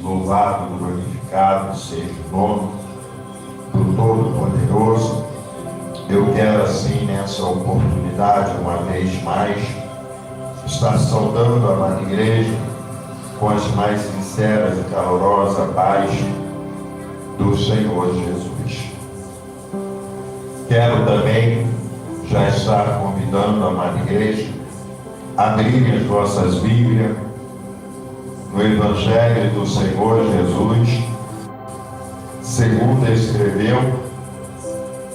Louvado, glorificado seja o nome do Todo-Poderoso. Eu quero assim, nessa oportunidade, uma vez mais, estar saudando a amada igreja com as mais sinceras e calorosas paz do Senhor Jesus. Quero também já estar convidando a amada igreja a abrirem as vossas Bíblias no Evangelho do Senhor Jesus, segundo escreveu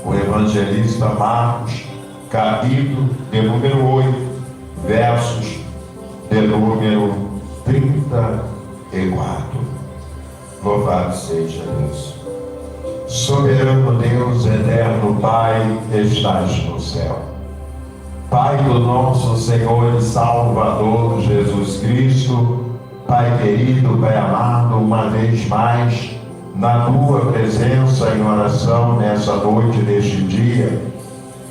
o evangelista Marcos, capítulo de número 8, versos de número 34. Louvado seja Deus. Soberano Deus, eterno Pai, que estás no céu. Pai do nosso Senhor e Salvador Jesus Cristo, Pai querido, Pai amado, uma vez mais, na Tua presença em oração nessa noite deste dia,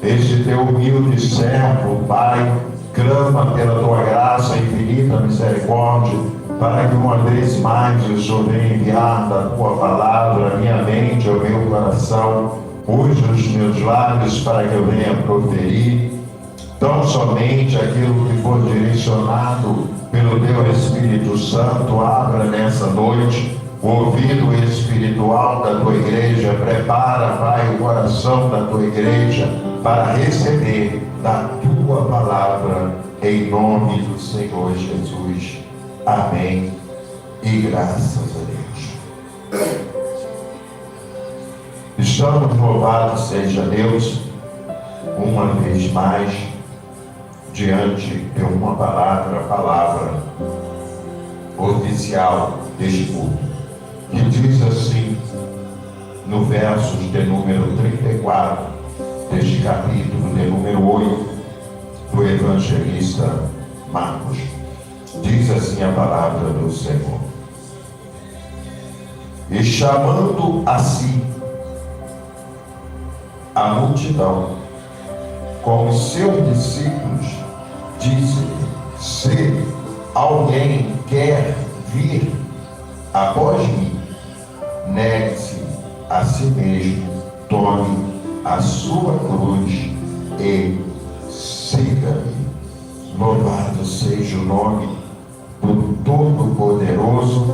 este Teu humilde servo, Pai, clama pela Tua graça e infinita misericórdia, para que uma vez mais o Senhor venha enviar da Tua palavra a minha mente, ao meu coração, use os meus lábios para que eu venha proferir tão somente aquilo que for direcionado pelo Teu Espírito Santo. Abra nessa noite o ouvido espiritual da Tua igreja, prepara, Pai, o coração da Tua igreja para receber da Tua palavra, em nome do Senhor Jesus. Amém e graças a Deus. Estamos, louvados seja Deus, uma vez mais, diante de uma palavra, a palavra oficial deste culto, que diz assim, no versos de número 34, deste capítulo de número 8, do evangelista Marcos. Diz assim a palavra do Senhor: e chamando a si a multidão, como seus discípulos, disse-lhe: se alguém quer vir após mim, negue-se a si mesmo, tome a sua cruz e siga-me. Louvado seja o nome do Todo-Poderoso,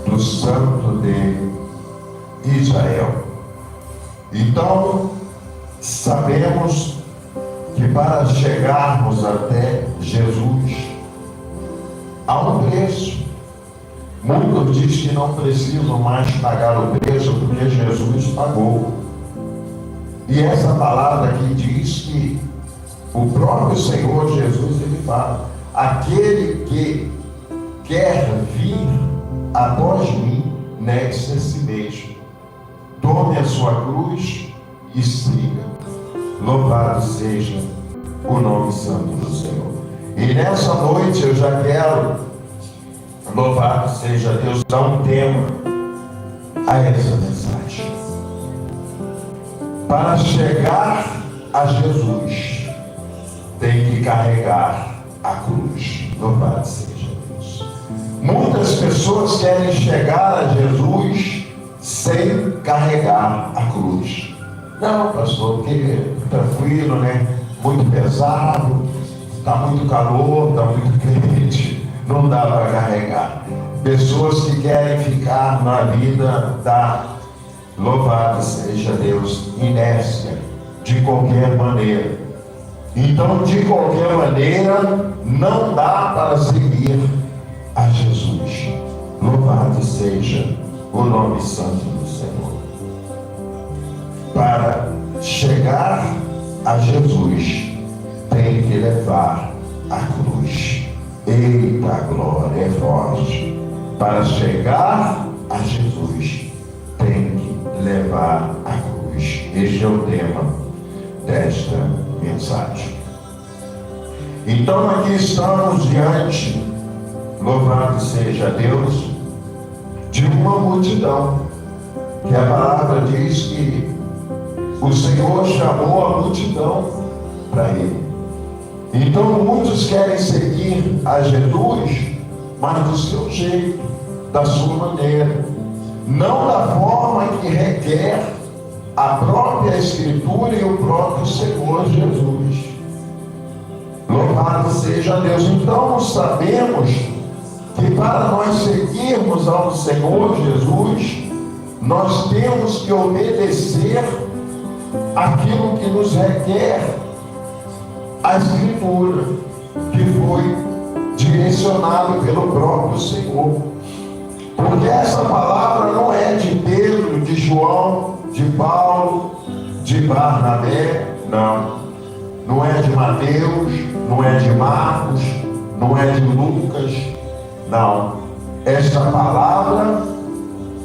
do Santo de Israel. Então, sabemos que para chegarmos até Jesus há um preço. Muitos dizem que não precisam mais pagar o preço porque Jesus pagou. E essa palavra aqui diz que o próprio Senhor Jesus, ele fala: aquele que quer vir após mim, negue-se a si mesmo, tome a sua cruz e siga. Louvado seja o nome santo do Senhor. E nessa noite eu já quero, louvado seja Deus, dar um tema a essa mensagem. Para chegar a Jesus, tem que carregar a cruz. Louvado seja Deus. Muitas pessoas querem chegar a Jesus sem carregar a cruz. Não, pastor, porque tranquilo, né? Muito pesado, está muito calor, está muito quente, não dá para carregar. Pessoas que querem ficar na vida da, louvado seja Deus, inércia, de qualquer maneira. Então, de qualquer maneira, não dá para seguir a Jesus. Louvado seja o nome santo do Senhor. Para chegar a Jesus, tem que levar a cruz. Eita glória, é forte. Para chegar a Jesus, tem que levar a cruz. Este é o tema desta mensagem. Então aqui estamos diante, louvado seja Deus, de uma multidão, que a palavra diz que o Senhor chamou a multidão para Ele. Então muitos querem seguir a Jesus, mas do seu jeito, da sua maneira, não da forma que requer a própria Escritura e o próprio Senhor Jesus. Louvado seja Deus. Então sabemos que para nós seguirmos ao Senhor Jesus, nós temos que obedecer aquilo que nos requer a Escritura, que foi direcionado pelo próprio Senhor. Porque essa palavra não é de Pedro, de João, de Paulo, de Barnabé, não. Não é de Mateus, não é de Marcos, não é de Lucas, não. Esta palavra,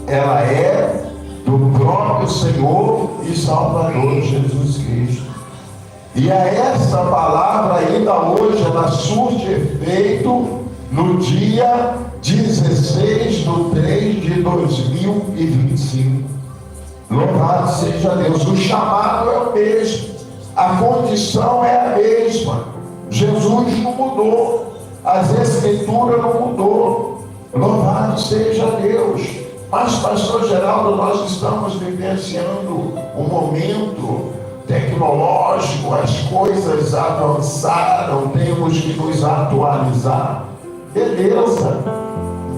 ela é do próprio Senhor e Salvador Jesus Cristo. E a essa palavra ainda hoje ela surte efeito no dia 16/3/2025. Louvado seja Deus. O chamado é o mesmo, a condição é a mesma. Jesus não mudou, as Escrituras não mudou. Louvado seja Deus. Mas, pastor Geraldo, nós estamos vivenciando um momento tecnológico, as coisas avançaram, temos que nos atualizar. Beleza,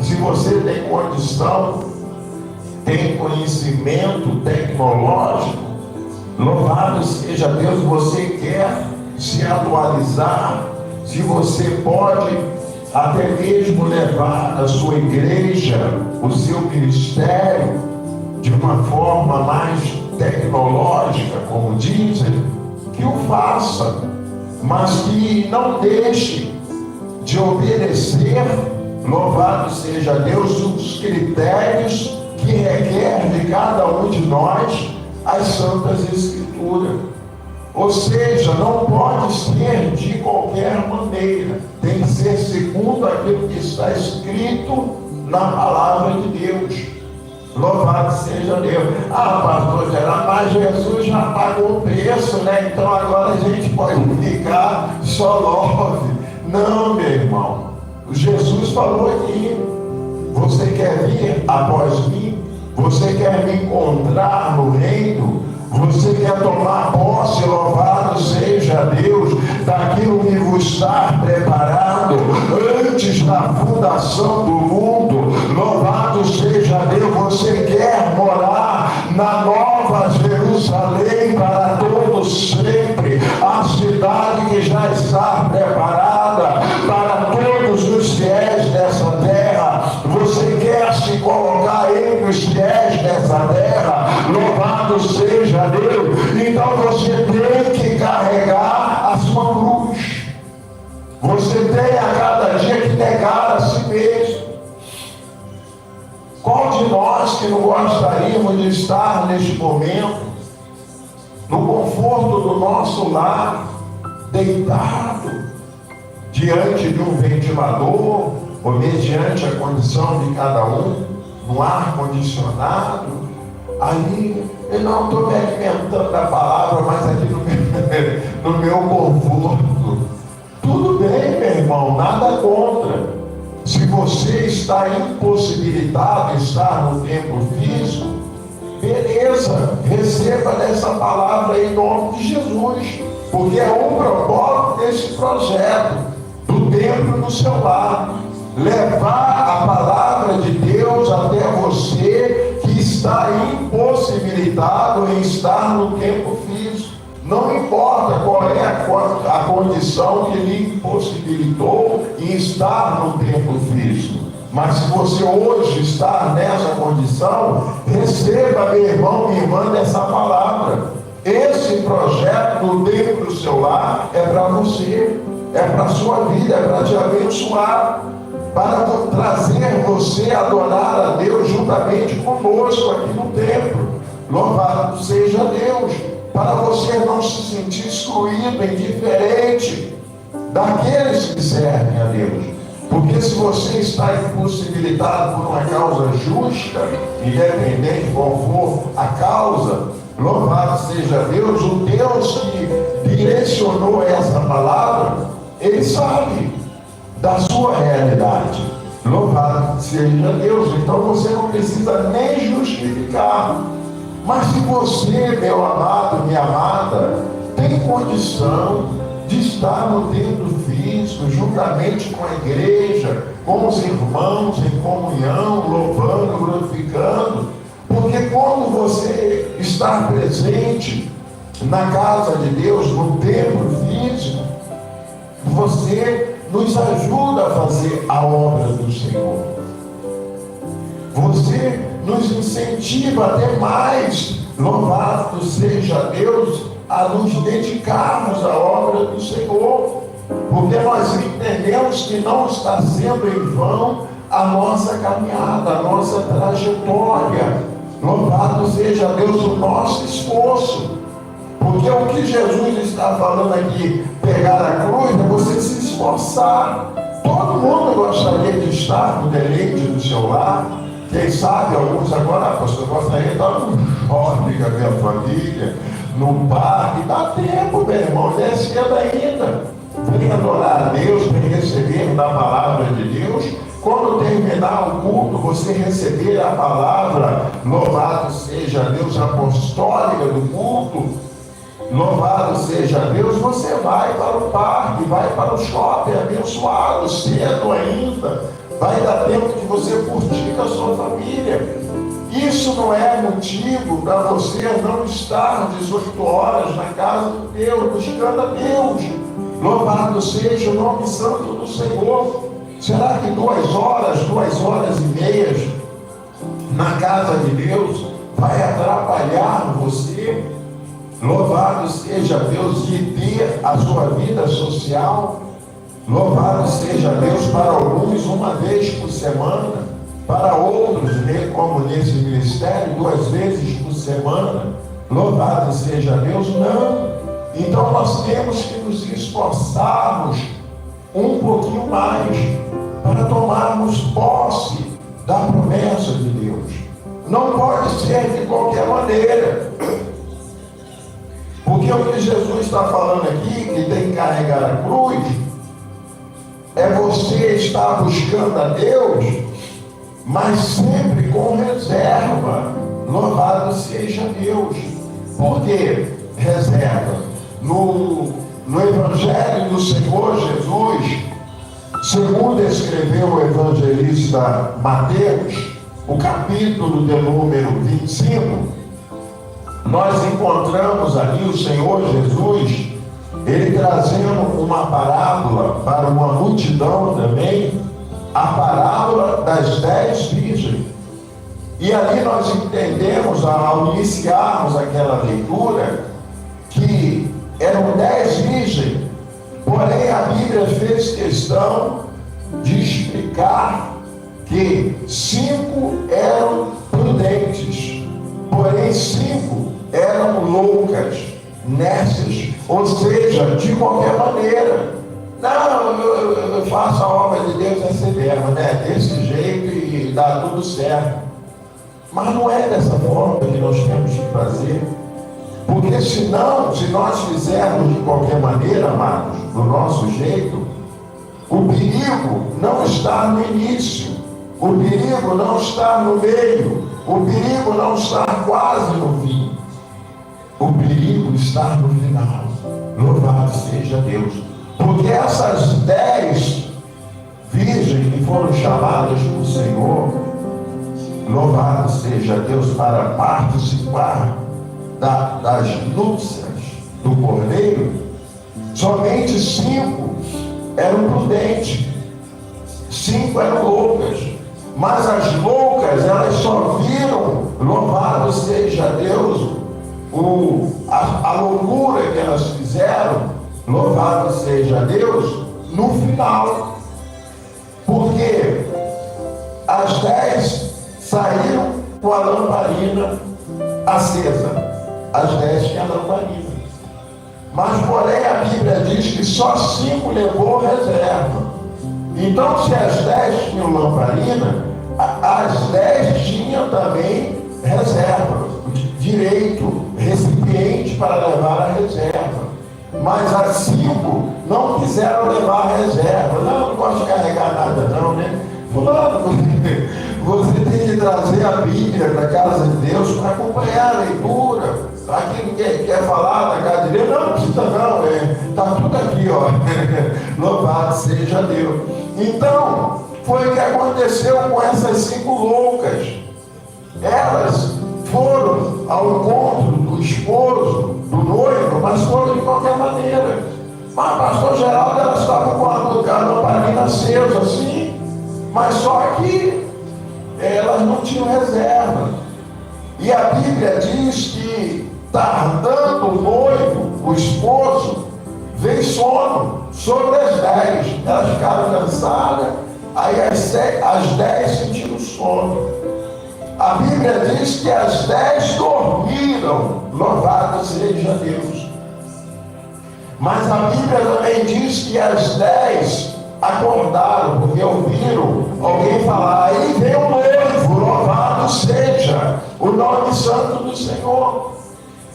se você tem condição, tem conhecimento tecnológico, louvado seja Deus, você quer se atualizar, se você pode até mesmo levar a sua igreja, o seu ministério, de uma forma mais tecnológica, como dizem, que o faça, mas que não deixe de obedecer, louvado seja Deus, os critérios que requer de cada um de nós as Santas Escrituras. Ou seja, não pode ser de qualquer maneira, tem que ser segundo aquilo que está escrito na palavra de Deus. Louvado seja Deus. Pastor Geraldo, mas Jesus já pagou o preço, né? Então agora a gente pode ficar só love. Não, meu irmão. Jesus falou aqui: você quer vir após mim? Você quer me encontrar no reino? Você quer tomar posse, louvado seja Deus, daquilo que vos está preparado antes da fundação do mundo? Louvado seja Deus. Você quer morar na Nova Jerusalém para todo sempre, a cidade que já está preparada para todos os fiéis dessa terra. Você quer se colocar entre os fiéis dessa terra? Louvado seja Deus. Então você tem que carregar a sua cruz. Você tem a cada dia que negar a si mesmo. Qual de nós que não gostaríamos de estar neste momento no conforto do nosso lar, deitado diante de um ventilador, ou mediante a condição de cada um, no ar condicionado? Ali, eu não estou me alimentando da palavra, mas aqui no meu conforto. Tudo bem, meu irmão, nada contra. Se você está impossibilitado de estar no templo físico, beleza, receba dessa palavra em nome de Jesus, porque é um propósito desse projeto, do templo no seu lar. Levar a palavra de Deus até você que está impossibilitado em estar no tempo físico. Não importa qual é a condição que lhe impossibilitou em estar no tempo físico, mas se você hoje está nessa condição, receba, meu irmão, minha irmã, dessa palavra. Esse projeto do templo do seu lar é para você, é para a sua vida, é para te abençoar, para trazer você a adorar a Deus juntamente conosco aqui no templo. Louvado seja Deus, para você não se sentir excluído, indiferente daqueles que servem a Deus. Porque se você está impossibilitado por uma causa justa, independente de qual for a causa, louvado seja Deus, o Deus que direcionou essa palavra, Ele sabe da sua realidade. Louvado seja Deus. Então você não precisa nem justificar. Mas se você, meu amado, minha amada, tem condição de estar no templo físico, juntamente com a igreja, com os irmãos em comunhão, louvando, glorificando, porque quando você está presente na casa de Deus, no templo físico, você nos ajuda a fazer a obra do Senhor. Você nos incentiva até mais, louvado seja Deus, a nos dedicarmos à obra do Senhor, porque nós entendemos que não está sendo em vão a nossa caminhada, a nossa trajetória. Louvado seja Deus o nosso esforço, porque o que Jesus está falando aqui, pegar a cruz, é você se esforçar. Todo mundo gostaria de estar no deleite do seu lar. Quem sabe, alguns agora, pastor, gostaria de estar no shopping com a minha família, no parque. Dá tempo, meu irmão, não é cedo ainda. Vem adorar a Deus, vem receber da palavra de Deus. Quando terminar o culto, você receber a palavra, louvado seja Deus, apostólica do culto, louvado seja Deus, você vai para o parque, vai para o shopping, abençoado, cedo ainda. Vai dar tempo de você curtir com a sua família. Isso não é motivo para você não estar 18 horas na casa de Deus, buscando a Deus. Louvado seja o nome santo do Senhor. Será que 2 horas, 2 horas e meia na casa de Deus vai atrapalhar você? Louvado seja Deus de ter a sua vida social. Louvado seja Deus, para alguns 1 vez por semana, para outros, como nesse ministério, 2 vezes por semana. Louvado seja Deus, não. Então nós temos que nos esforçarmos um pouquinho mais para tomarmos posse da promessa de Deus. Não pode ser de qualquer maneira, porque o que Jesus está falando aqui, que tem que carregar a cruz, é você estar buscando a Deus, mas sempre com reserva. Louvado seja Deus. Por que reserva? No Evangelho do Senhor Jesus, segundo escreveu o evangelista Mateus, o capítulo de número 25, nós encontramos ali o Senhor Jesus, ele trazendo uma parábola para uma multidão também, a parábola das 10 virgens. E ali nós entendemos, ao iniciarmos aquela leitura, que eram 10 virgens, porém a Bíblia fez questão de explicar que 5 eram prudentes, porém 5 eram loucas, nécias, ou seja, de qualquer maneira. Não, eu faço a obra de Deus essa mesmo, né? Desse jeito e dá tudo certo. Mas não é dessa forma que nós temos que fazer. Porque senão, se nós fizermos de qualquer maneira, amados, do nosso jeito, o perigo não está no início, o perigo não está no meio, o perigo não está quase no fim. O perigo está no final. Louvado seja Deus. Porque essas 10 virgens que foram chamadas do Senhor, louvado seja Deus, para participar das núpcias do Cordeiro, somente 5 eram prudentes, 5 eram loucas. Mas as loucas, elas só viram, louvado seja Deus, a loucura que elas fizeram, louvado seja Deus, no final. Porque as 10 saíram com a lamparina acesa. As 10 tinham lamparina. Mas, porém, a Bíblia diz que só 5 levou reserva. Então, se as 10 tinham lamparina, as 10 tinham também reserva, direito, recipiente para levar a reserva. Mas as 5 não quiseram levar a reserva. Não gosto de carregar nada não, né? fulano, você tem que trazer a Bíblia para a casa de Deus para acompanhar a leitura. Aquilo que quer falar na casa de Deus, não precisa não, está tudo aqui, ó. Louvado seja Deus. Então, foi o que aconteceu com essas 5 loucas. Elas foram ao encontro do esposo, do noivo, mas foram de qualquer maneira. Mas, pastor Geraldo, elas estavam com a lamparina acesa assim, mas só que elas não tinham reserva. E a Bíblia diz que, tardando o noivo, o esposo, veio sono sobre as 10. Elas ficaram cansadas, aí às 10 sentiram sono. A Bíblia diz que às 10 dormiram, louvado seja Deus. Mas a Bíblia também diz que às 10 acordaram, porque ouviram alguém falar, aí vem o noivo, louvado seja o nome santo do Senhor.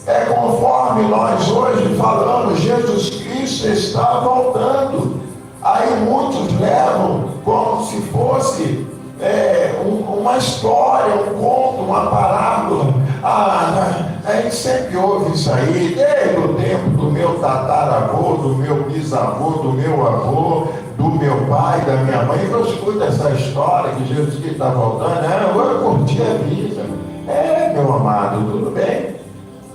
É conforme nós hoje falamos, Jesus Cristo está voltando. Aí muitos levam como se fosse uma história, um conto, uma parábola. A gente sempre ouve isso aí, desde o tempo do meu tataravô, do meu bisavô, do meu avô, do meu pai, da minha mãe. Eu escuto essa história que Jesus Cristo está voltando. Agora eu curti a vida. Meu amado, tudo bem.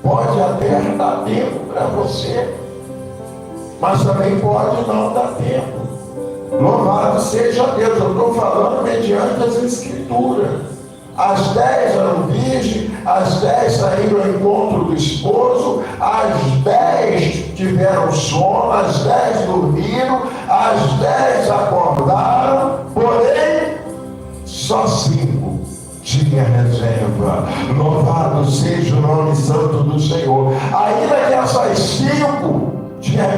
Pode até dar tempo para você, mas também pode não dar tempo. Louvado seja Deus. Eu estou falando mediante as Escrituras. Às 10 eram virgens, às 10 saíram ao encontro do esposo, às 10 tiveram sono, às 10 dormiram, às 10 acordaram, porém, só 5 tinha reserva. Louvado seja o nome santo do Senhor. Ainda que essas 5,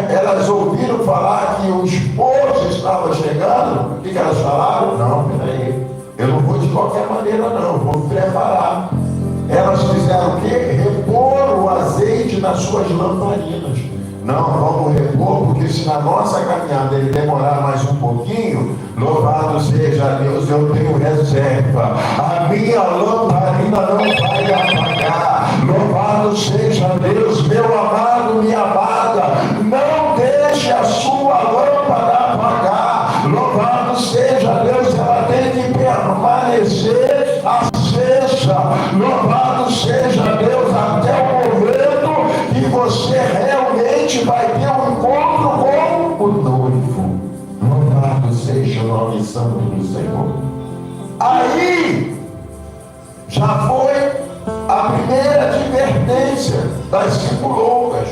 elas ouviram falar que o esposo estava chegando, o que elas falaram? Não, peraí, eu não vou de qualquer maneira não, eu vou me preparar. Elas fizeram o quê? Repor o azeite nas suas lamparinas. Não, vamos repor, porque se na nossa caminhada ele demorar mais um pouquinho, louvado seja Deus, eu tenho reserva. A minha lamparina não vai apagar. Louvado seja Deus, meu amado, minha amada, não deixe a sua lâmpada apagar. Louvado seja Deus, ela tem que permanecer acesa. Louvado seja Deus, até o momento que você realmente vai ter um encontro com o noivo. Louvado seja o nome santo do Senhor. Aí já foi a primeira advertência das 5 loucas.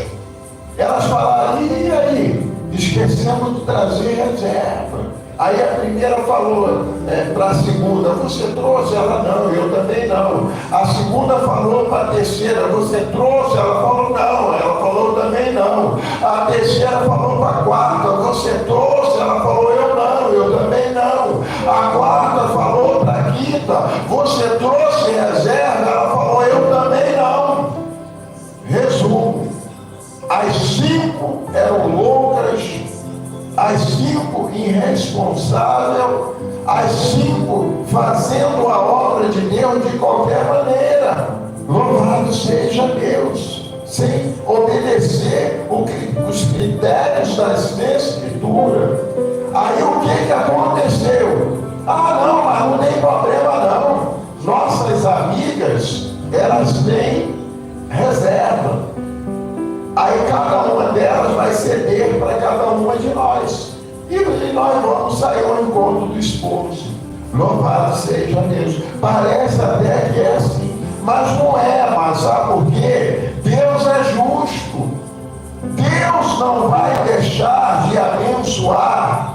Elas falaram, e aí? Esquecemos de trazer reserva. Aí a primeira falou para a segunda, você trouxe? Ela, não, eu também não. A segunda falou para a terceira, você trouxe? Ela falou, não. Ela falou, também não. A terceira falou para a quarta, você trouxe? Ela falou, eu não, eu também não. A quarta falou para a quinta, você trouxe reserva? Ela falou, eu também não. Resumo, as 5 eram loucas, as 5 irresponsáveis, as 5 fazendo a obra de Deus de qualquer maneira. Louvado seja Deus, sem obedecer os critérios das Escrituras. Aí o que aconteceu? Não, mas não tem problema não. Nossas amigas, elas têm reserva. Aí cada uma delas vai ceder para cada uma de nós. E nós vamos sair ao encontro do esposo. Louvado seja Deus. Parece até que é assim, mas não é. Mas sabe por quê? Deus é justo. Deus não vai deixar de abençoar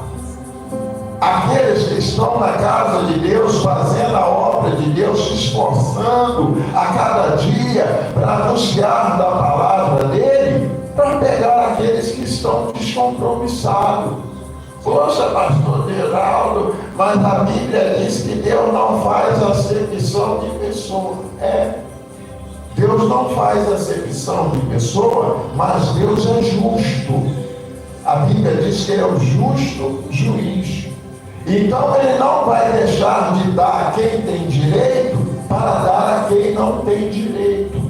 aqueles que estão na casa de Deus, fazendo a obra de Deus, se esforçando a cada dia para anunciar da palavra dele, para pegar aqueles que estão descompromissados. Poxa, pastor Geraldo, mas a Bíblia diz que Deus não faz acepção de pessoa. Deus não faz acepção de pessoa, mas Deus é justo. A Bíblia diz que ele é o justo juiz. Então ele não vai deixar de dar a quem tem direito para dar a quem não tem direito.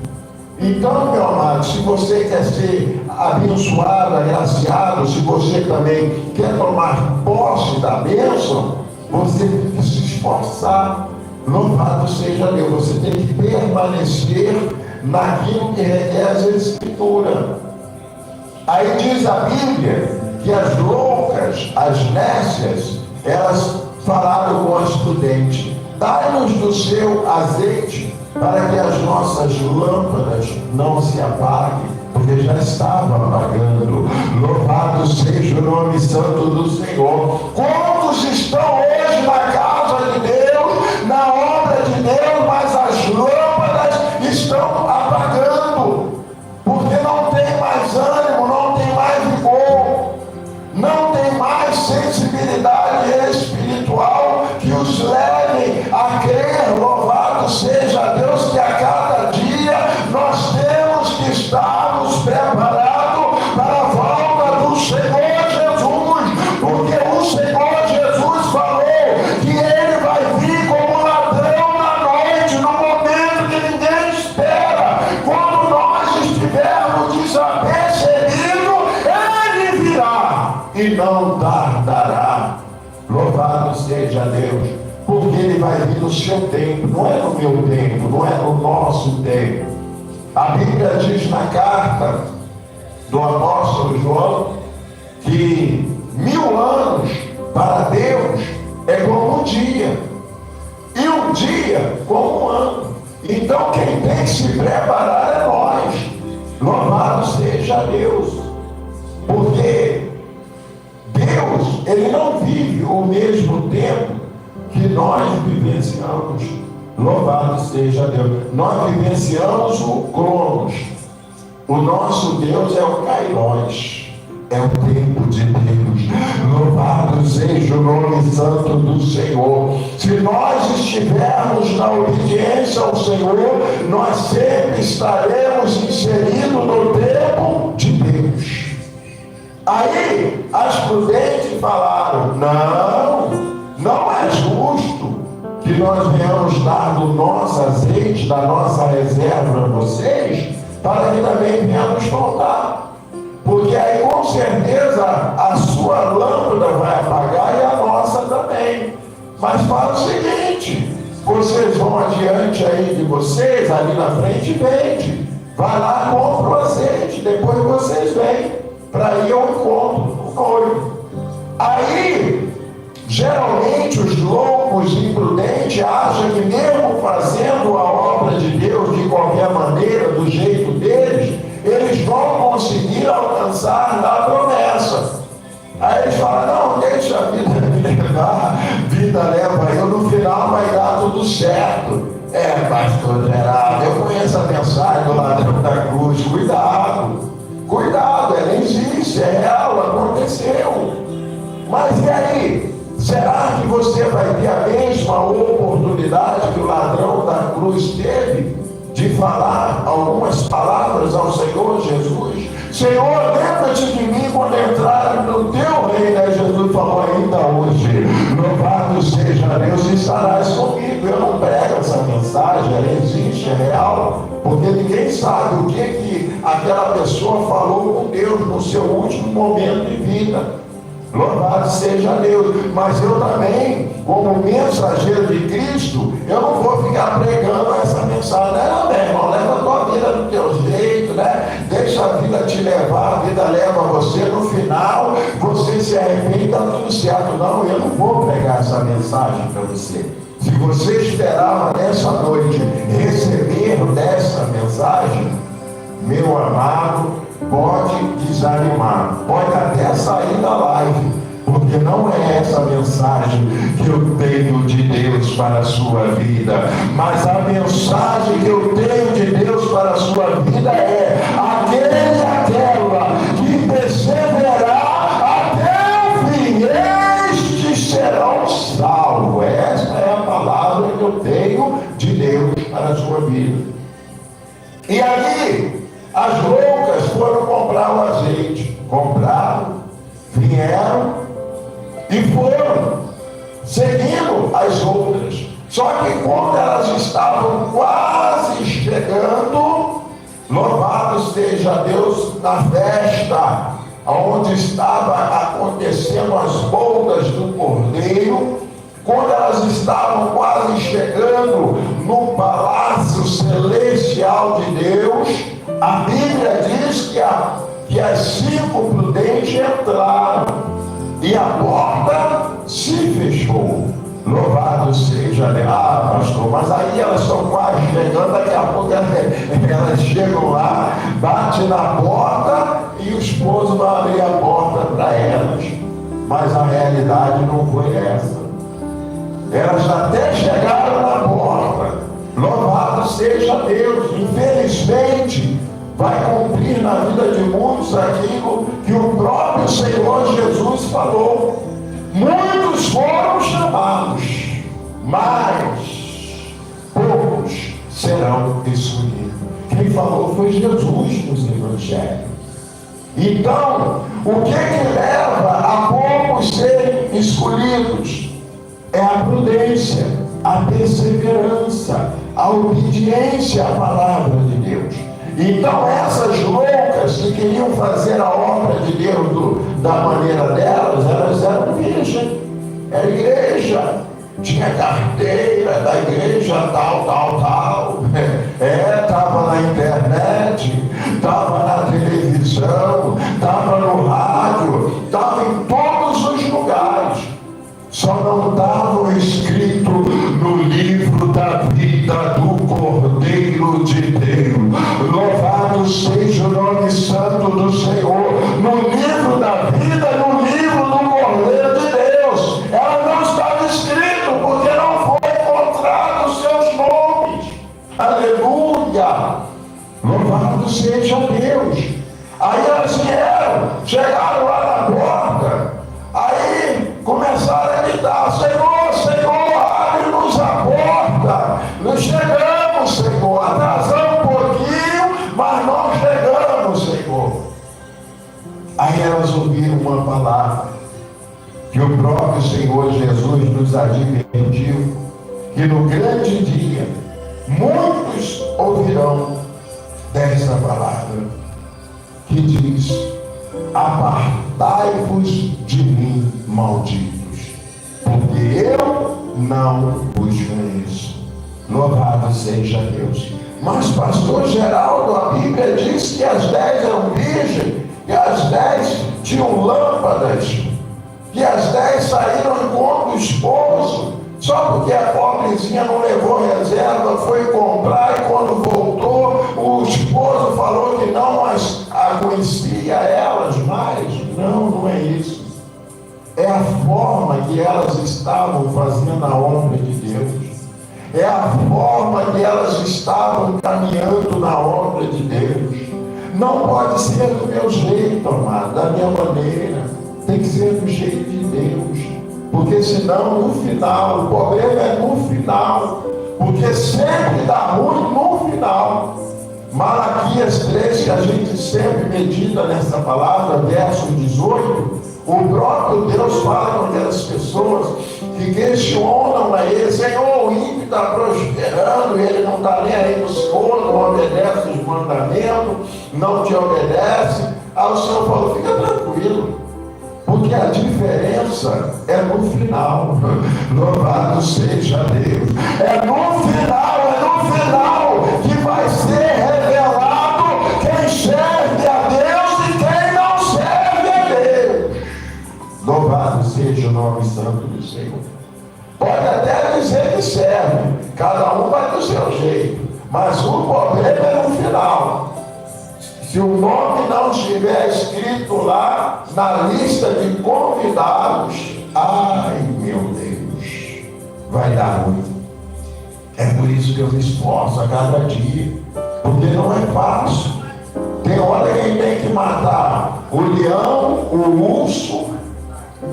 Então, meu amado, se você quer ser abençoado, agraciado, se você também quer tomar posse da bênção, você tem que se esforçar. Louvado seja Deus. Você tem que permanecer naquilo que requer a Escritura. Aí diz a Bíblia que as loucas, as nécias, elas falaram com as prudentes: dai-nos do seu azeite, para que as nossas lâmpadas não se apaguem, porque já estava apagando. Louvado seja o nome santo do Senhor. Quantos estão hoje na casa de Deus, na obra de Deus, mas as lâmpadas estão apagando, porque não tem mais ânimo, não tem mais vigor, não tem mais sensibilidade espiritual que os levem a crer. Louvado seja Deus, que a cada dia nós temos que estarmos preparados para a volta do Senhor Jesus, porque o Senhor Jesus falou que ele vai vir como um ladrão na noite, no momento que ninguém espera. Quando nós estivermos desapercebidos, ele virá e não tardará. Louvado seja Deus, porque ele vai vir no seu tempo, não é no meu tempo, não é no nosso tempo. A Bíblia diz na carta do apóstolo João que 1000 anos para Deus é como um dia, e um dia como um ano. Então quem tem que se preparar é nós. Louvado seja Deus, porque Deus, ele não vive o mesmo tempo que nós vivenciamos. Louvado seja Deus. Nós vivenciamos o Cronos. O nosso Deus é o Kairos, é o tempo de Deus. Louvado seja o nome santo do Senhor. Se nós estivermos na obediência ao Senhor, nós sempre estaremos inseridos no tempo de Deus. Aí as prudentes falaram: não é justo que nós venhamos dar do nosso azeite, da nossa reserva a vocês, para que também venhamos faltar. Porque aí com certeza a sua lâmpada vai apagar e a nossa também. Mas fala o seguinte: vocês vão adiante aí de vocês, ali na frente, vende. Vai lá, compra o azeite, depois vocês vêm para ir ao encontro do noivo. Aí, geralmente os loucos e imprudentes acham que mesmo fazendo a obra de Deus de qualquer maneira, do jeito deles, eles vão conseguir alcançar a promessa. Aí eles falam: não, deixa a vida me levar, vida leva eu, no final vai dar tudo certo. Pastor Geraldo, eu conheço a mensagem do ladrão da cruz. Cuidado, ela existe, é real, aconteceu. Mas e aí? Será que você vai ter a mesma oportunidade que o ladrão da cruz teve de falar algumas palavras ao Senhor Jesus? Senhor, lembra-te de mim quando entrar no teu reino. Aí Jesus falou: ainda hoje, louvado seja Deus, estarás comigo. Eu não prego essa mensagem, ela existe, é real, porque ninguém sabe o que aquela pessoa falou com Deus no seu último momento de vida. Louvado seja Deus. Mas eu também, como mensageiro de Cristo, eu não vou ficar pregando essa mensagem. Não, meu irmão, leva a tua vida do teu jeito, né? Deixa a vida te levar, a vida leva você. No final, você se arrepende, está tudo certo. Não, eu não vou pregar essa mensagem para você. Se você esperava nessa noite receber dessa mensagem, meu amado, pode desanimar, pode até sair da live, porque não é essa mensagem que eu tenho de Deus para a sua vida. Mas a mensagem que eu tenho de Deus para a sua vida é: aquele e aquela que perseverar até o fim, estes serão salvos. Essa é a palavra que eu tenho de Deus para a sua vida. E ali as loucas foram comprar o azeite. Compraram, vieram e foram. seguindo as outras. Só que quando elas estavam quase chegando, louvado seja Deus, na festa, onde estava acontecendo as bodas do Cordeiro, quando elas estavam quase chegando no palácio celestial de Deus, a Bíblia diz que as 5 prudentes entraram e a porta se fechou. Louvado seja Deus. Ah, pastor, mas aí elas estão quase chegando, daqui a pouco elas chegam lá, bate na porta e o esposo vai abrir a porta para elas. Mas a realidade não foi essa. Elas até chegaram na porta. Louvado seja Deus. Infelizmente, vai cumprir na vida de muitos aquilo que o próprio Senhor Jesus falou. Muitos foram chamados, mas poucos serão escolhidos. Quem falou foi Jesus nos evangelhos. Então, o que leva a poucos serem escolhidos? É a prudência, a perseverança, a obediência à palavra de Deus. Então essas loucas que queriam fazer a obra de Deus da maneira delas, elas eram virgem, era igreja, tinha carteira da igreja tal, estava na internet, estava na televisão, estava no rádio, estava em todos os lugares, só não estavam escrito no livro da vida do Cordeiro de Deus. Louvado seja o nome santo do Senhor. No livro da vida, no livro do Cordeiro de Deus, ela não estava escrito porque não foi encontrado os seus nomes. Aleluia! Louvado seja Deus. Aí elas vieram, chegaram lá na porta, aí começaram a gritar: Senhor, Senhor, abre-nos a porta. Nós chegamos, Senhor, atrasamos um pouquinho, mas nós chegamos, Senhor. Aí elas ouviram uma palavra que o próprio Senhor Jesus nos advertiu, que no grande dia muitos ouvirão dessa palavra que diz: apartai-vos de mim, malditos, porque eu não vos conheço. Louvado seja Deus. Mas pastor Geraldo, a Bíblia diz que as 10 eram virgens, que as 10 tinham lâmpadas, que as 10 saíram em encontro do esposo, só porque a pobrezinha não levou reserva, foi comprar, e quando voltou, o esposo falou que não conhecia elas mais. Não, não é isso. É a forma que elas estavam fazendo a obra de Deus. É a forma que elas estavam caminhando na obra de Deus. Não pode ser do meu jeito, amado, da minha maneira. Tem que ser do jeito de Deus. Porque senão, no final, o problema é no final. Porque sempre dá ruim no final. Malaquias 3, que a gente sempre medita nessa palavra, verso 18, o próprio Deus fala com aquelas pessoas que questionam a ele: Senhor, o ímpio está prosperando, ele não está nem aí no Senhor, não obedece os mandamentos, não te obedece. Aí o Senhor falou: fica tranquilo, porque a diferença é no final. Louvado seja Deus. É no final que vai ser revelado quem serve a Deus e quem não serve a Deus. Louvado seja o nome santo do Senhor. Pode até dizer que serve, cada um vai do seu jeito, mas o problema é no final. Se o nome não estiver escrito lá na lista de convidados, ai meu Deus, vai dar ruim. É por isso que eu me esforço a cada dia, porque não é fácil. Tem hora que a gente tem que matar o leão, o urso,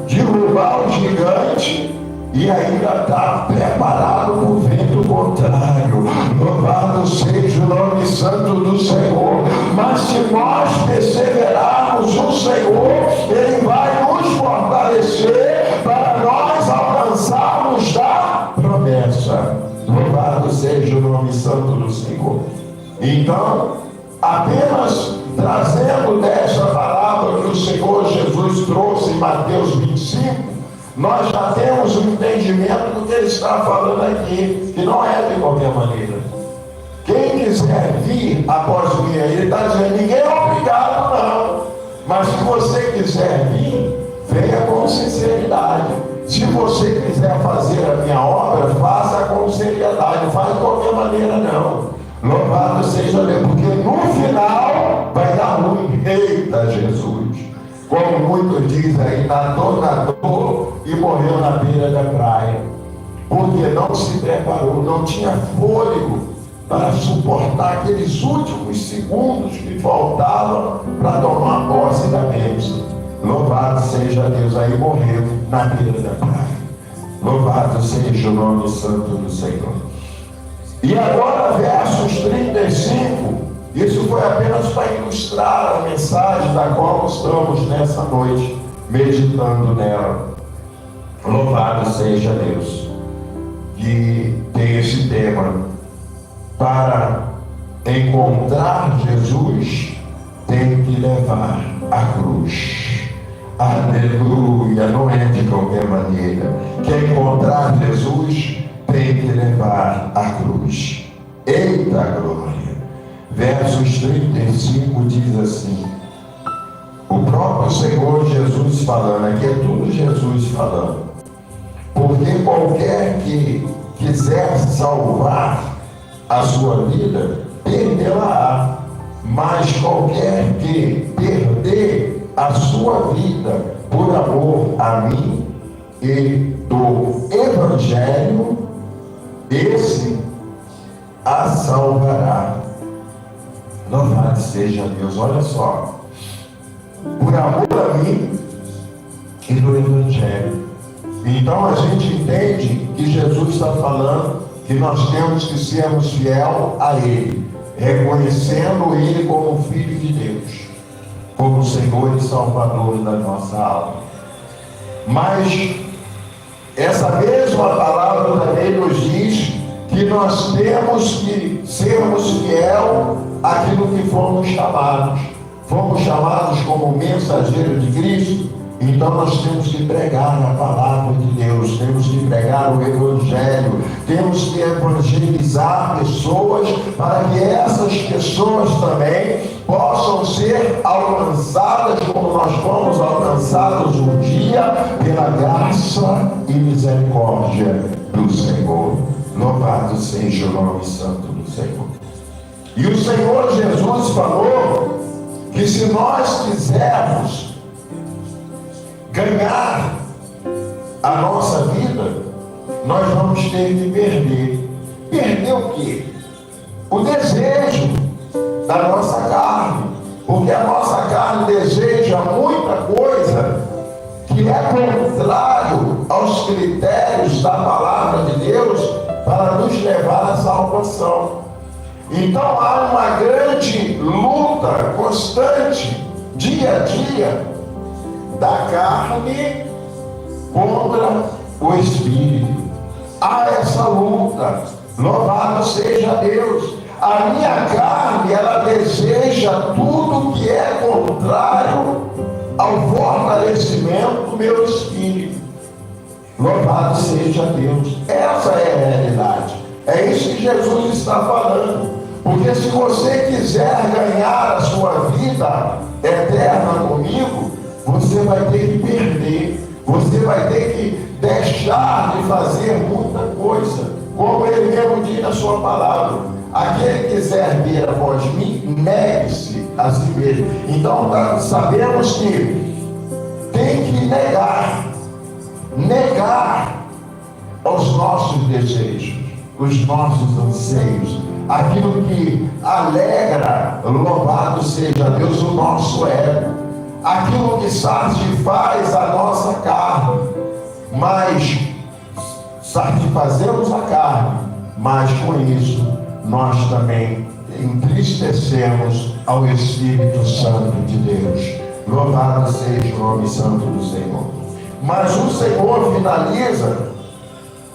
derrubar o gigante e ainda está preparado para o vento contrário. Louvado seja o nome santo do Senhor. Mas se nós perseverarmos o Senhor, Ele vai nos fortalecer para nós alcançar Louvado seja o nome santo do Senhor. Então, apenas trazendo desta palavra que o Senhor Jesus trouxe em Mateus 25, nós já temos um entendimento do que ele está falando aqui, que não é de qualquer maneira. Quem quiser vir após mim, ele está dizendo, ninguém é obrigado não, mas se você quiser vir, venha com sinceridade. Se você quiser fazer a minha obra, faça com seriedade, não faz de qualquer maneira não. Louvado seja Deus, porque no final vai dar ruim. Eita Jesus! Como muitos dizem aí, nadou e morreu na beira da praia, porque não se preparou, não tinha fôlego para suportar aqueles últimos segundos que faltavam para tomar posse da bênção. Louvado seja Deus, aí morreu na beira da praia. Louvado seja o nome santo do Senhor. E agora, versos 35, isso foi apenas para ilustrar a mensagem da qual estamos nessa noite, meditando nela. Louvado seja Deus, que tem esse tema. Para encontrar Jesus, tem que levar a cruz. Aleluia, não é de qualquer maneira. Quer encontrar Jesus, tem que levar a cruz. Eita glória! Versos 35 diz assim, o próprio Senhor Jesus falando, aqui é tudo Jesus falando, porque qualquer que quiser salvar a sua vida, perdê-la-á, mas qualquer que perder a sua vida por amor a mim e do Evangelho, esse a salvará. Louvado seja Deus. Olha só, por amor a mim e do Evangelho. Então a gente entende que Jesus está falando que nós temos que sermos fiel a Ele, reconhecendo Ele como Filho de Deus, como Senhor e Salvador da nossa alma. Mas essa mesma palavra também nos diz que nós temos que sermos fiel àquilo que fomos chamados. Fomos chamados como mensageiros de Cristo, então nós temos que pregar a palavra de Deus, temos que pregar o Evangelho, temos que evangelizar pessoas para que essas pessoas também possam ser alcançadas como nós fomos alcançados um dia pela graça e misericórdia do Senhor. Louvado seja o nome santo do Senhor. E o Senhor Jesus falou que se nós quisermos ganhar a nossa vida, nós vamos ter que perder. Perder o quê? O desejo da nossa carne. Porque a nossa carne deseja muita coisa que é contrário aos critérios da palavra de Deus para nos levar à salvação. Então há uma grande luta constante, dia a dia, da carne contra o Espírito. Há essa luta. Louvado seja Deus. A minha carne, ela deseja tudo que é contrário ao fortalecimento do meu espírito. Louvado seja Deus. Essa é a realidade. É isso que Jesus está falando. Porque se você quiser ganhar a sua vida eterna comigo, você vai ter que perder. Você vai ter que deixar de fazer muita coisa. Como ele mesmo diz na sua palavra. Aquele que quiser vir após mim, negue-se a si mesmo. Então sabemos que tem que negar os nossos desejos, os nossos anseios, aquilo que alegra, louvado seja Deus, o nosso ego, aquilo que satisfaz a nossa carne. Mas satisfazemos a carne, mas com isso nós também entristecemos ao Espírito Santo de Deus. Louvado seja o nome santo do Senhor. Mas o Senhor finaliza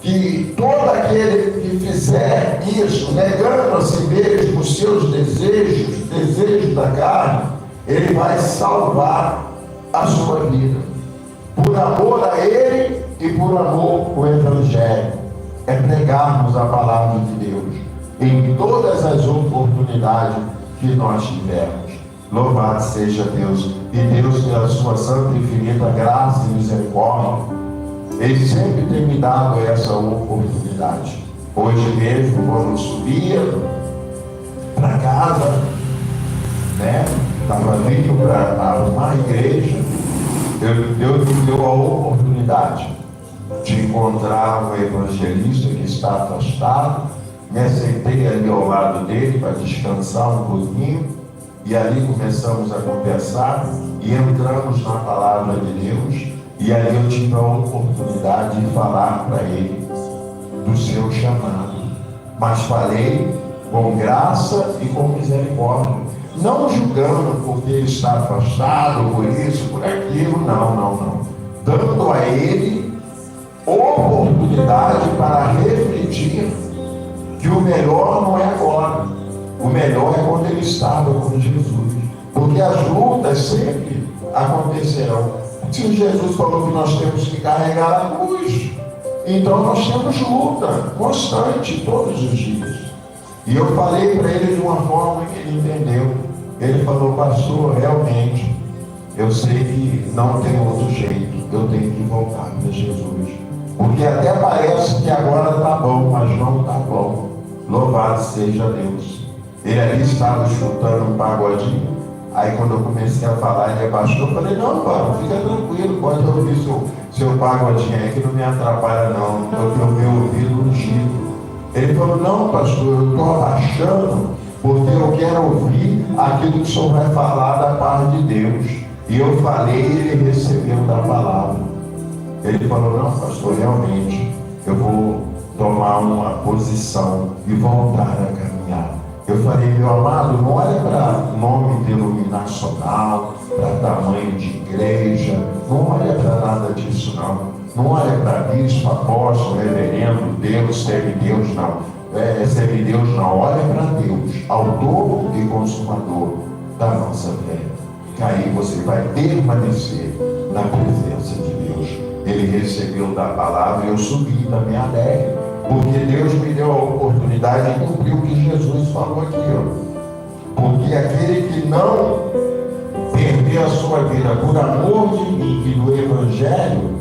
que todo aquele que fizer isso, negando a si mesmo os seus desejos da carne, ele vai salvar a sua vida. Por amor a ele e por amor ao Evangelho. É pregarmos a palavra de Deus em todas as oportunidades que nós tivermos. Louvado seja Deus. E Deus, pela sua santa e infinita graça e misericórdia, Ele sempre tem me dado essa oportunidade. Hoje mesmo, vamos subir para casa, né? Estava vindo para arrumar a igreja. Deus me deu a oportunidade de encontrar um evangelista que está afastado. Me sentei ali ao lado dele para descansar um pouquinho, e ali começamos a conversar e entramos na palavra de Deus, e ali eu tive a oportunidade de falar para ele do seu chamado, mas falei com graça e com misericórdia, não julgando porque ele está afastado, por isso, por aquilo, não, dando a ele oportunidade para refletir que o melhor não é agora, o melhor é quando ele estava com Jesus, porque as lutas sempre acontecerão. Se Jesus falou que nós temos que carregar a cruz, então nós temos luta constante todos os dias. E eu falei para ele de uma forma que ele entendeu. Ele falou: pastor, realmente eu sei que não tem outro jeito, eu tenho que voltar para Jesus, porque até parece que agora está bom, mas não está bom. Louvado seja Deus. Ele ali estava escutando um pagodinho. Aí quando eu comecei a falar, ele abaixou. Eu falei: não, pai, fica tranquilo, pode ouvir seu pagodinho aí, que não me atrapalha não, eu tenho meu ouvido ungido. Ele falou: não, pastor, eu estou abaixando porque eu quero ouvir aquilo que o senhor vai falar da parte de Deus. E eu falei, ele recebeu da palavra. Ele falou: não, pastor, realmente eu vou tomar uma posição e voltar a caminhar. Eu falei: meu amado, não olha para nome denominacional, para tamanho de igreja, não olha para nada disso não. Não olha para bispo, apóstolo, reverendo, Deus, semideus, não. Semideus não, olha para Deus, autor e consumador da nossa fé. Que aí você vai permanecer na presença de Deus. Ele recebeu da palavra e eu subi da minha alegre, porque Deus me deu a oportunidade de cumprir o que Jesus falou aqui, ó. Porque aquele que não perder a sua vida por amor de mim e do Evangelho,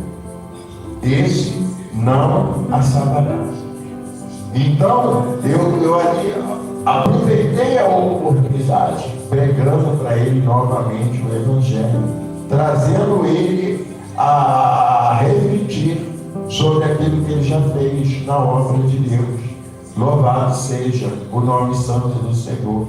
esse não a salvará. Então, eu ali aproveitei a oportunidade, pregando para ele novamente o Evangelho, trazendo ele a refletir sobre aquilo que ele já fez na obra de Deus. Louvado seja o nome santo do Senhor.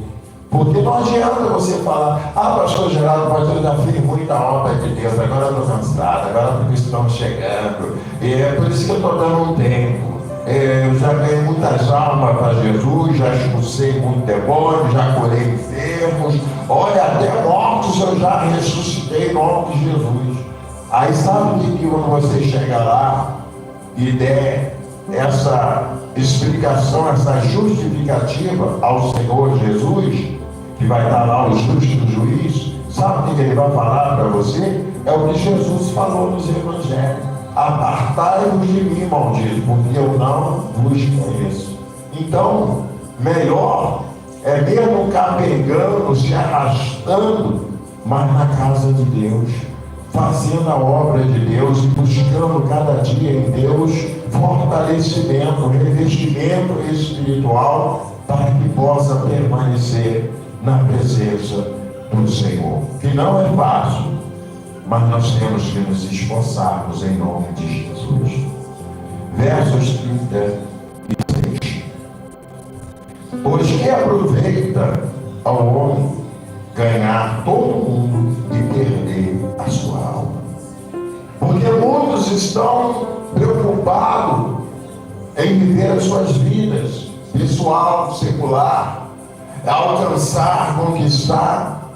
Porque não adianta você falar: ah, pastor Geraldo, mas eu já fiz muita obra de Deus, agora eu estou cansado, agora porque estamos chegando, e é por isso que eu estou dando um tempo. Eu já ganhei muitas almas para Jesus, já expulsei muito demônio, já curei enfermos, olha, até mortos eu já ressuscitei em nome de Jesus. Aí sabe que quando você chega lá e der essa explicação, essa justificativa ao Senhor Jesus, que vai estar lá o justo juiz, sabe o que ele vai falar para você? É o que Jesus falou nos evangelhos: apartai-vos de mim, maldito, porque eu não vos conheço. Então, melhor é mesmo capengando, se arrastando, mas na casa de Deus, fazendo a obra de Deus e buscando cada dia em Deus fortalecimento, revestimento espiritual, para que possa permanecer na presença do Senhor. Que não é fácil, mas nós temos que nos esforçarmos em nome de Jesus. Versos 36. Pois que aproveita ao homem ganhar todo mundo e perder a sua alma? Porque muitos estão preocupados em viver as suas vidas, pessoal, secular, alcançar, conquistar.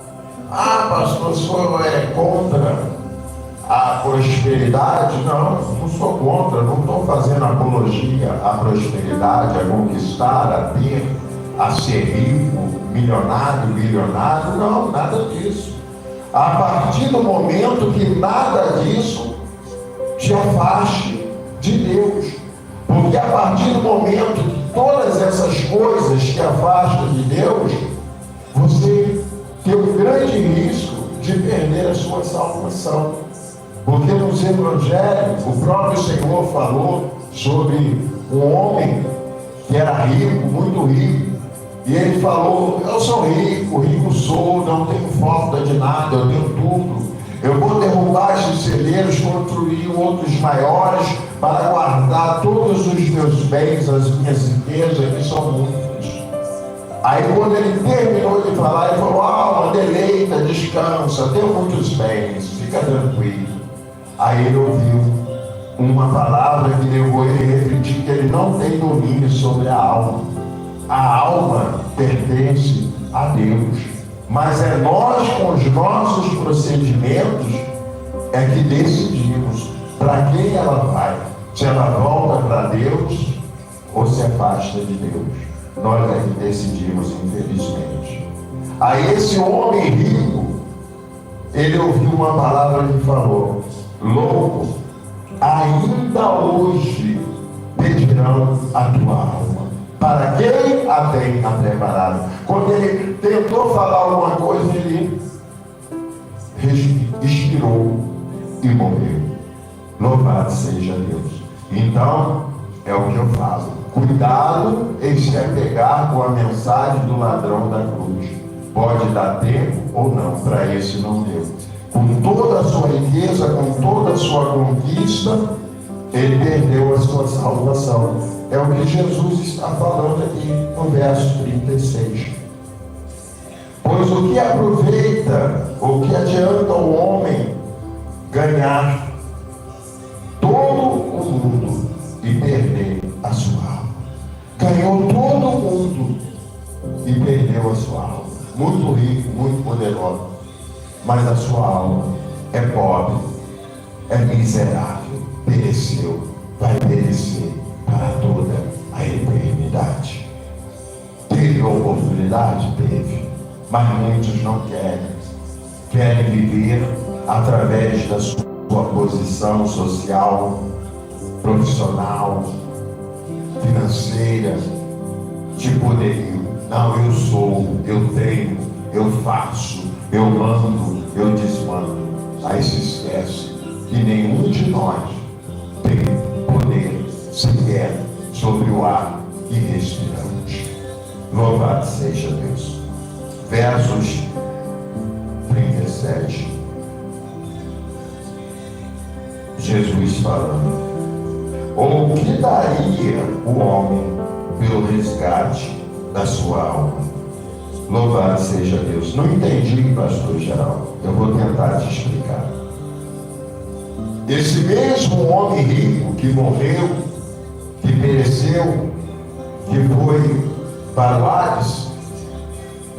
Ah, pastor, o senhor é contra a prosperidade, não sou contra, não estou fazendo apologia à prosperidade, a conquistar, a ter, a ser rico, milionário, bilionário, não, nada disso. A partir do momento que nada disso te afaste de Deus, porque a partir do momento que todas essas coisas te afastam de Deus, você tem um grande risco de perder a sua salvação. Porque nos Evangelhos, o próprio Senhor falou sobre um homem que era rico, muito rico, e ele falou: eu sou rico, rico sou, não tenho falta de nada, eu tenho tudo. Eu vou derrubar esses celeiros, construir outros maiores para guardar todos os meus bens, as minhas riquezas, que são muitas. Aí quando ele terminou de falar, ele falou: alma, deleita, descansa, tenho muitos bens, fica tranquilo. Aí ele ouviu uma palavra que levou ele a refletir que ele não tem domínio sobre a alma. A alma pertence a Deus, mas é nós, com os nossos procedimentos, é que decidimos para quem ela vai, se ela volta para Deus ou se afasta de Deus. Nós é que decidimos, infelizmente. Aí esse homem rico, ele ouviu uma palavra que falou: louco, ainda hoje pedirão a tua alma. Para quem a tem preparado? Quando ele tentou falar alguma coisa, ele expirou e morreu. Louvado seja Deus. Então, é o que eu falo: cuidado em se apegar com a mensagem do ladrão da cruz. Pode dar tempo ou não, para esse não deu. Com toda a sua riqueza, com toda a sua conquista, ele perdeu a sua salvação. É o que Jesus está falando aqui no verso 36. Pois o que aproveita, o que adianta o homem ganhar todo o mundo e perder a sua alma? Ganhou todo o mundo e perdeu a sua alma. Muito rico, muito poderoso, mas a sua alma é pobre, é miserável, pereceu, vai perecer para toda a eternidade. Teve a oportunidade? Teve, mas muitos não querem viver através da sua posição social, profissional, financeira, de poderio. Não, eu sou, eu tenho, eu faço, eu mando, eu desmando. Aí se esquece que nenhum de nós tem poder sequer sobre o ar que respiramos. Louvado seja Deus. Versos 37. Jesus falando: ou o que daria o homem pelo resgate da sua alma? Louvado seja Deus. Não entendi, pastor Geraldo. Eu vou tentar te explicar. Esse mesmo homem rico que morreu, que pereceu, que foi para o Hades,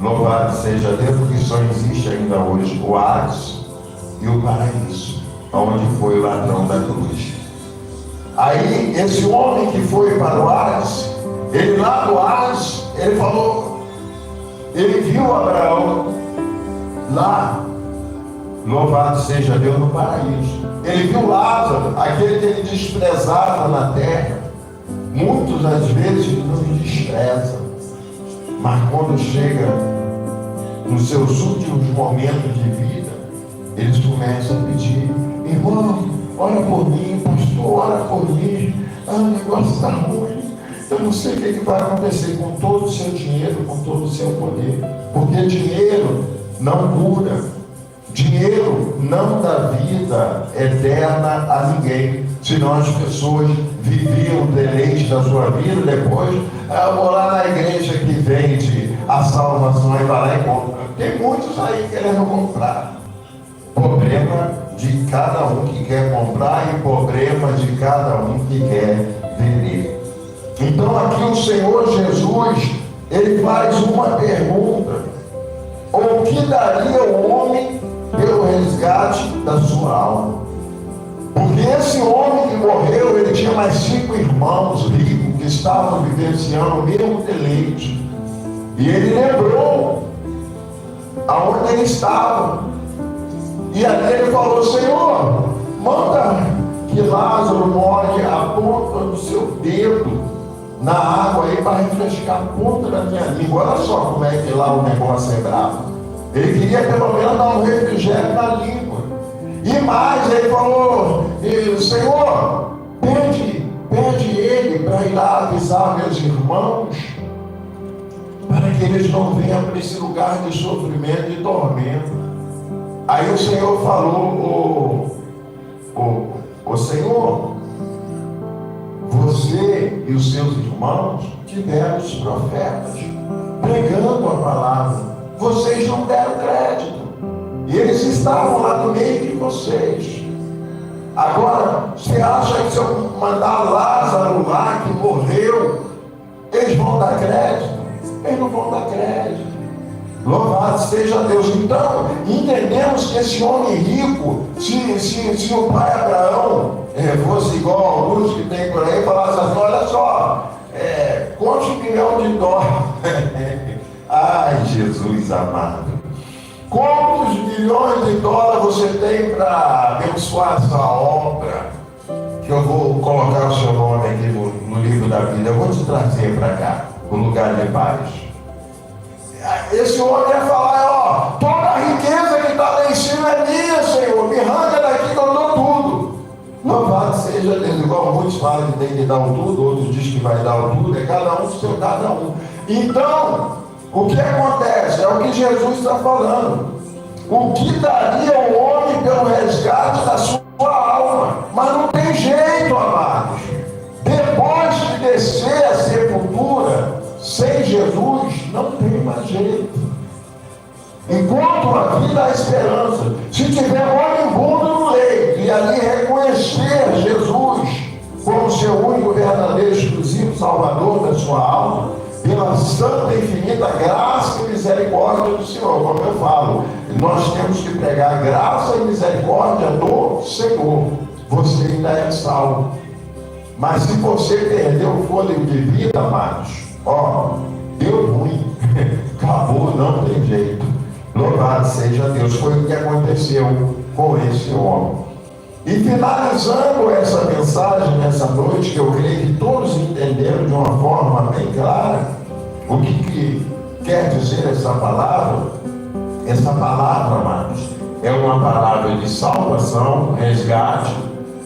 louvado seja Deus, porque só existe ainda hoje o Hades e o paraíso, onde foi o ladrão da cruz. Aí, esse homem que foi para o Hades, ele lá do Hades, ele falou, ele viu Abraão lá, louvado seja Deus, no paraíso. Ele viu Lázaro, aquele que ele desprezava na terra. Muitos às vezes nos desprezam, mas quando chega nos seus últimos momentos de vida, eles começam a pedir: irmão, ora por mim, pastor, ora por mim, o negócio está ruim, eu não sei o que vai acontecer com todo o seu dinheiro, com todo o seu poder, porque dinheiro não cura, dinheiro não dá vida eterna a ninguém. Senão as pessoas viviam o deleite da sua vida, depois eu vou lá na igreja que vende a salvação e vai lá e compra. Tem muitos aí querendo comprar. Problema de cada um que quer comprar e problema de cada um que quer vender. Então aqui o Senhor Jesus, ele faz uma pergunta: o que daria o homem pelo resgate da sua alma? Porque esse homem que morreu, ele tinha mais 5 irmãos ricos que estavam vivenciando o mesmo deleite. E ele lembrou aonde ele estava. E ali ele falou: Senhor, manda que Lázaro molhe a ponta do seu dedo na água aí para refrescar a ponta da minha língua. Olha só como é que lá o negócio é bravo. Ele queria pelo menos dar um refrigério na língua. E mais, ele falou: Senhor, pede ele para ir lá avisar meus irmãos, para que eles não venham para esse lugar de sofrimento e tormento. Aí o Senhor falou: o Senhor, você e os seus irmãos tiveram os profetas pregando a palavra, vocês não deram crédito, e eles estavam lá no meio de vocês. Agora, você acha que se eu mandar Lázaro lá, que morreu, eles vão dar crédito? Eles não vão dar crédito. Louvado seja Deus. Então, entendemos que esse homem rico, se o pai Abraão fosse igual a alguns que tem por aí, falasse assim: olha só, conte $1 milhão. Ai, Jesus amado, quantos milhões de dólares você tem para abençoar essa obra? Que eu vou colocar o seu nome aqui no livro da vida, eu vou te trazer para cá, o lugar de paz. Esse homem ia falar: ó, toda a riqueza que está lá em cima é minha, Senhor, me arranca daqui que eu dou tudo. Louvado seja Deus. Igual muitos falam que tem que dar o tudo, outros dizem que vai dar o tudo, é cada um do seu cada um. Então, o que acontece? É o que Jesus está falando. O que daria o homem pelo resgate da sua alma? Mas não tem jeito, amados. Depois de descer a sepultura, sem Jesus, não tem mais jeito. Enquanto a vida há esperança. Se tiver moribundo no leito e ali reconhecer Jesus como seu único, verdadeiro, exclusivo Salvador da sua alma, pela santa e infinita graça e misericórdia do Senhor, como eu falo, nós temos que pregar graça e misericórdia do Senhor. Você ainda é salvo. Mas se você perdeu o fôlego de vida, amados, ó, deu ruim, acabou, não tem jeito. Louvado seja Deus. Foi o que aconteceu com esse homem. E finalizando essa mensagem nessa noite, que eu creio que todos entenderam de uma forma bem clara o que quer dizer essa palavra. Essa palavra, amados, é uma palavra de salvação, resgate,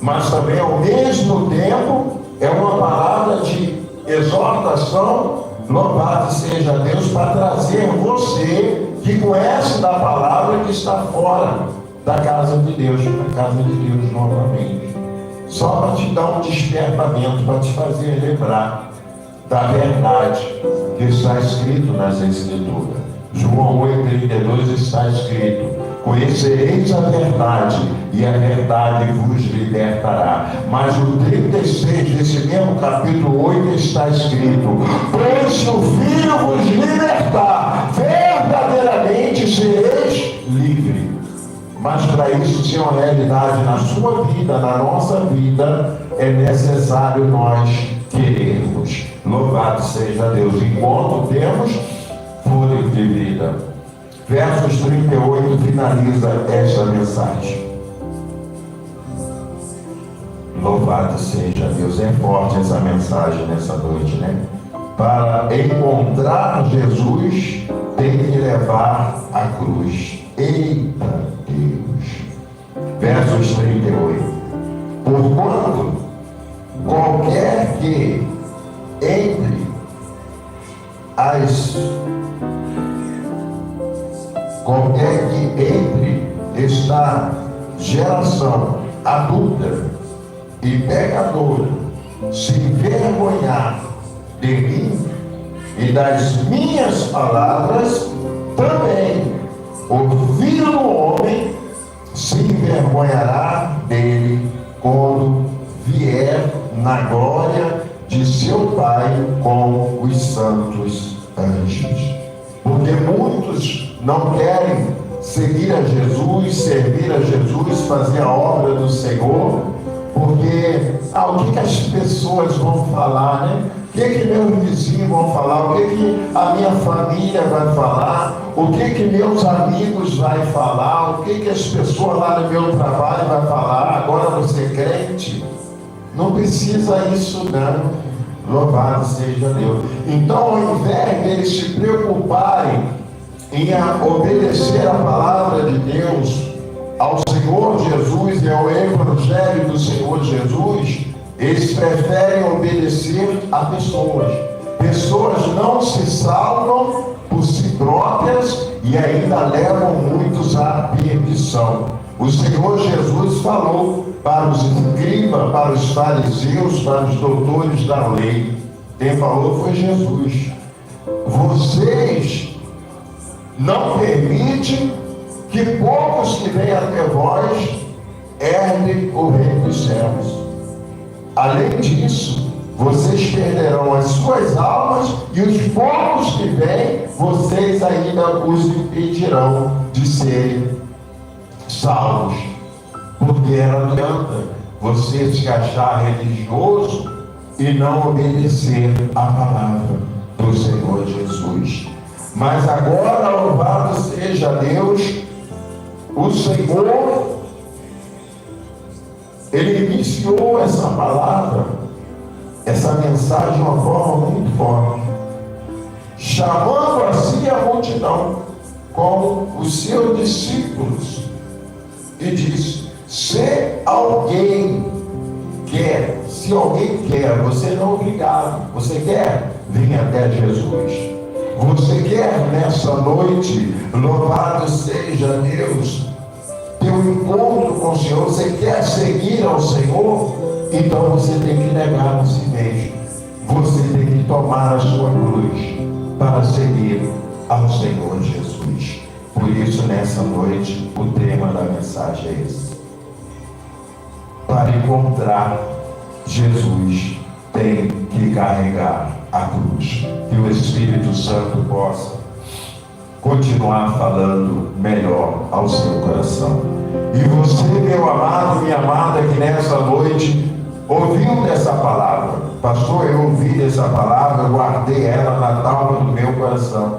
mas também ao mesmo tempo é uma palavra de exortação. Louvado seja Deus, para trazer você que conhece da palavra, que está fora da casa de Deus, da casa de Deus novamente, só para te dar um despertamento, para te fazer lembrar da verdade que está escrito nas Escrituras. João 8,32 está escrito: conhecereis a verdade, e a verdade vos libertará. Mas o 36 desse mesmo capítulo 8 está escrito: pois se o Filho vos libertar, verdadeiramente sereis livres. Mas para isso ser uma realidade na sua vida, na nossa vida, é necessário nós querermos. Louvado seja Deus. Enquanto temos fôlego de vida. Versos 38 finaliza esta mensagem. Louvado seja Deus. É forte essa mensagem nessa noite, né? Para encontrar Jesus, tem que levar a cruz. Eita Deus. Versos 38. Porquanto qualquer que entre esta geração adulta e pecadora se envergonhar de mim e das minhas palavras, também o Filho do Homem se envergonhará dele quando vier na glória de seu Pai com os santos anjos. Porque muitos não querem seguir a Jesus, servir a Jesus, fazer a obra do Senhor, Porque o que as pessoas vão falar, né? O que meus vizinhos vão falar? O que a minha família vai falar? O que meus amigos vão falar? O que as pessoas lá no meu trabalho vão falar? Agora você é crente? Não precisa isso não. Louvado seja Deus. Então, ao invés deles se preocuparem em obedecer a palavra de Deus, ao Senhor Jesus e ao Evangelho do Senhor Jesus, eles preferem obedecer a pessoas. Pessoas não se salvam por si próprias e ainda levam muitos à perdição. O Senhor Jesus falou para os escribas, para os fariseus, para os doutores da lei. Quem falou foi Jesus. Vocês não permitem que poucos que vêm até vós herdem o reino dos céus. Além disso, vocês perderão as suas almas e os poucos que vêm, vocês ainda os impedirão de serem salvos. Porque não adianta você se achar religioso e não obedecer a palavra do Senhor Jesus. Mas agora, louvado seja Deus, o Senhor, Ele iniciou essa palavra, essa mensagem de uma forma muito forte, chamando assim a multidão como os seus discípulos, e disse: se alguém quer, você não é obrigado, você quer, venha até Jesus. Você quer nessa noite, louvado seja Deus, ter um encontro com o Senhor, você quer seguir ao Senhor, então você tem que negar a si mesmo, você tem que tomar a sua cruz para seguir ao Senhor Jesus. Por isso, nessa noite, o tema da mensagem é esse: para encontrar Jesus, tem que carregar a cruz. Que o Espírito Santo possa continuar falando melhor ao seu coração. E você, meu amado, minha amada, que nessa noite ouviu dessa palavra: pastor, eu ouvi dessa palavra, eu guardei ela na tábua do meu coração,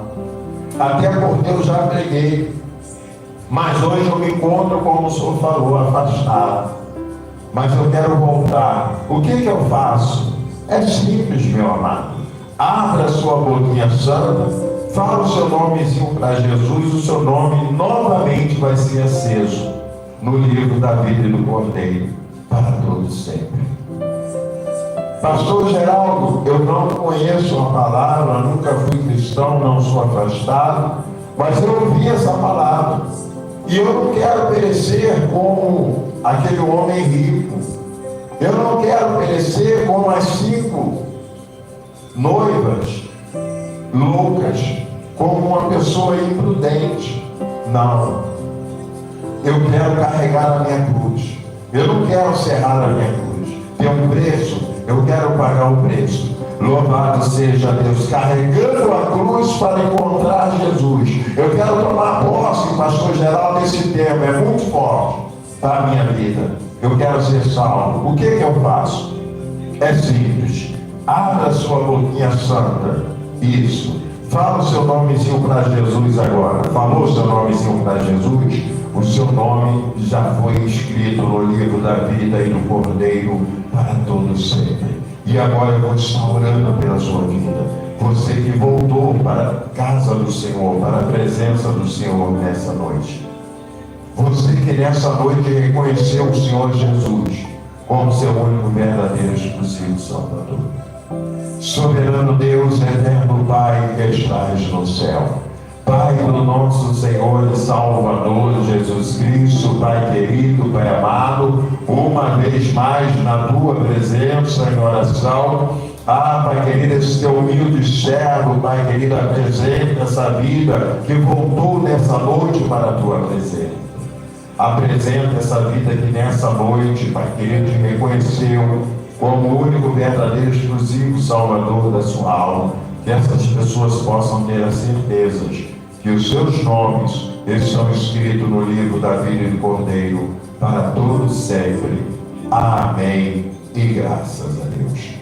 até porque eu já preguei, mas hoje eu me encontro, como o senhor falou, afastado, mas eu quero voltar. O que eu faço? É simples, meu amado. Abra sua boquinha santa, fala o seu nomezinho para Jesus, o seu nome novamente vai ser aceso no livro da vida e do Cordeiro para todos sempre. Pastor Geraldo, eu não conheço a palavra, nunca fui cristão, não sou afastado, mas eu ouvi essa palavra e eu não quero perecer como aquele homem rico. Eu não quero perecer como as 5 noivas loucas, como uma pessoa imprudente. Não. Eu quero carregar a minha cruz. Eu não quero serrar a minha cruz. Tem um preço, eu quero pagar o preço. Louvado seja Deus, carregando a cruz para encontrar Jesus. Eu quero tomar posse, pastor Geraldo, desse tema, é muito forte para a minha vida. Eu quero ser salvo. O que eu faço? É simples. Abra sua boquinha santa. Isso. Fala o seu nomezinho para Jesus agora. Falou o seu nomezinho para Jesus? O seu nome já foi escrito no livro da vida e do Cordeiro para todos sempre. E agora eu vou estar orando pela sua vida. Você que voltou para a casa do Senhor, para a presença do Senhor nessa noite. Você que nessa noite reconheceu o Senhor Jesus como seu único verdadeiro exclusivo Salvador. Soberano Deus, eterno Pai que estás no céu, Pai do nosso Senhor e Salvador Jesus Cristo, Pai querido, Pai amado, uma vez mais na tua presença em oração. Pai querido, esse teu humilde servo, Pai querido, apresenta essa vida que voltou nessa noite para a tua presença. Apresenta essa vida que nessa noite, Pai querido, te reconheceu como o único verdadeiro exclusivo Salvador da sua alma. Que essas pessoas possam ter a certeza que os seus nomes estão escritos no livro da vida e do Cordeiro para todos sempre. Amém. E graças a Deus.